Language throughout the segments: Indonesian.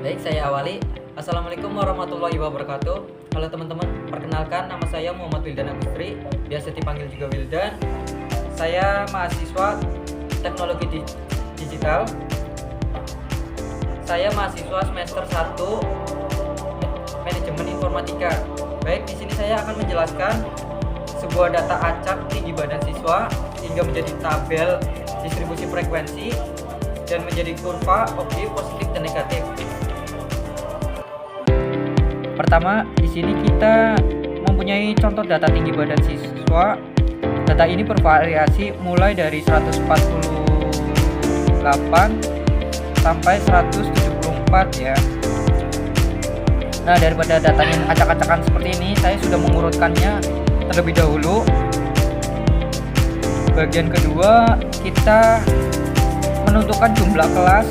Baik, saya awali. Assalamualaikum warahmatullahi wabarakatuh. Halo teman-teman, perkenalkan nama saya Muhammad Wildan Agustri, biasa dipanggil juga Wildan. Saya mahasiswa teknologi digital. Saya mahasiswa semester 1 manajemen informatika. Baik, di sini saya akan menjelaskan sebuah data acak tinggi badan siswa hingga menjadi tabel distribusi frekuensi dan menjadi kurva objek positif dan negatif. Pertama, di sini kita mempunyai contoh data tinggi badan siswa. Data ini bervariasi mulai dari 148 sampai 174 ya. Nah, daripada data yang acak-acakan seperti ini, saya sudah mengurutkannya terlebih dahulu. Bagian kedua, kita menentukan jumlah kelas,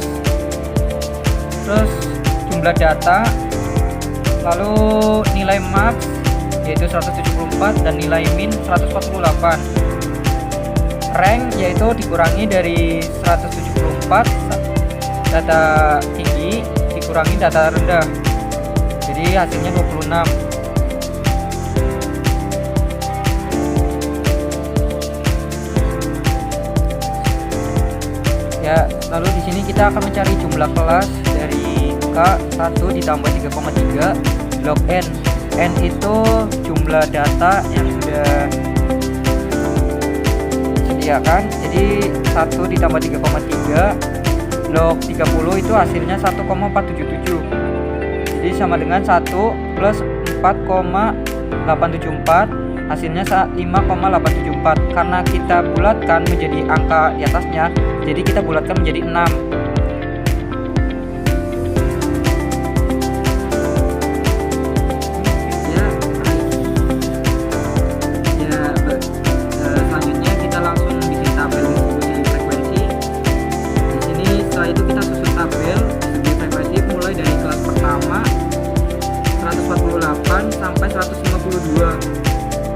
terus jumlah data, lalu nilai max yaitu 174 dan nilai min 148. Rank yaitu dikurangi dari 174 data tinggi dikurangi data rendah, jadi hasilnya 26. Ya, lalu di sini kita akan mencari jumlah kelas dari K1 ditambah 3,3 log N. N itu jumlah data yang sudah disediakan. Jadi 1 ditambah 3,3 log 30 itu hasilnya 1,477. Jadi sama dengan 1 plus 4,874, hasilnya 5,874. Karena kita bulatkan menjadi angka di atasnya, jadi kita bulatkan menjadi 6. Selanjutnya kita langsung bikin tabel distribusi frekuensi. Di sini setelah itu kita susun tabel distribusi frekuensi mulai dari kelas pertama 148 sampai 152.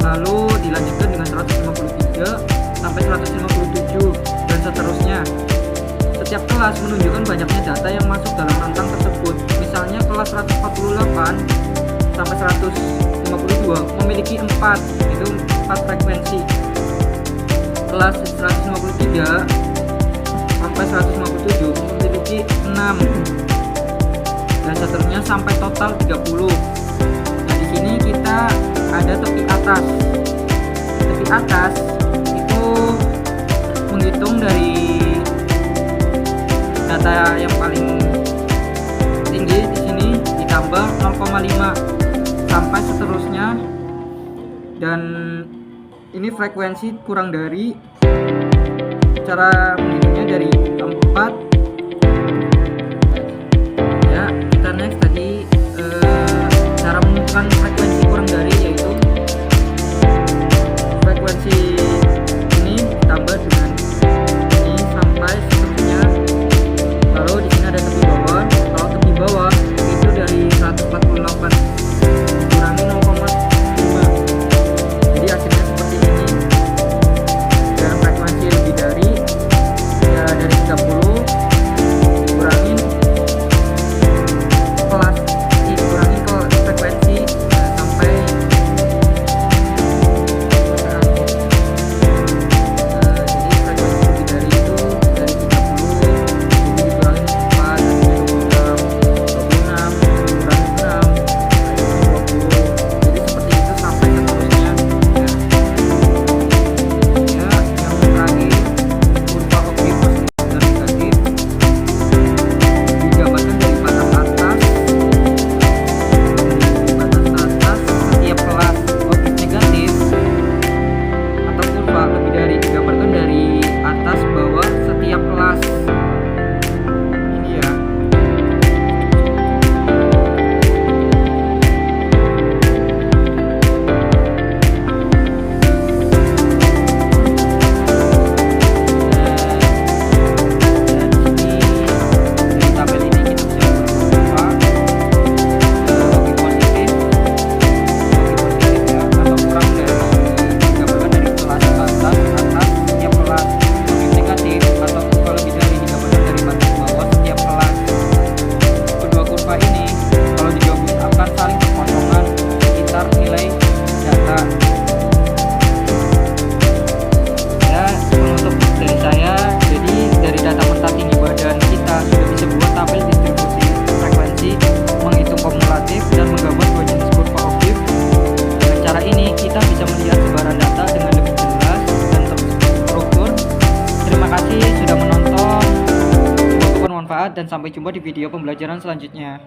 Lalu dilanjutkan dengan 153 sampai 157 dan seterusnya. Setiap kelas menunjukkan banyaknya data yang masuk dalam rentang tersebut. Misalnya kelas 148 sampai 152 memiliki 4, itu 4 frekuensi. Kelas 153 sampai 157 memiliki 6 dan seterusnya sampai total 30. Nah, di sini kita ada tepi atas. Tepi atas itu menghitung dari data yang paling tinggi di sini ditambah 0,5 sampai seterusnya, dan ini frekuensi kurang dari, cara menghitungnya dari 4 ya. Kita next tadi cara menentukan frekuensi kurang dari, yaitu frekuensi ini ditambah dengan ini sampai seterusnya. Lalu di sini ada tepi bawah. Kalau tepi bawah itu dari 148 dikurangi 0,5, jadi hasilnya seperti ini. Dan frekuensi lebih dari, ya dari 30 dan sampai jumpa di video pembelajaran selanjutnya.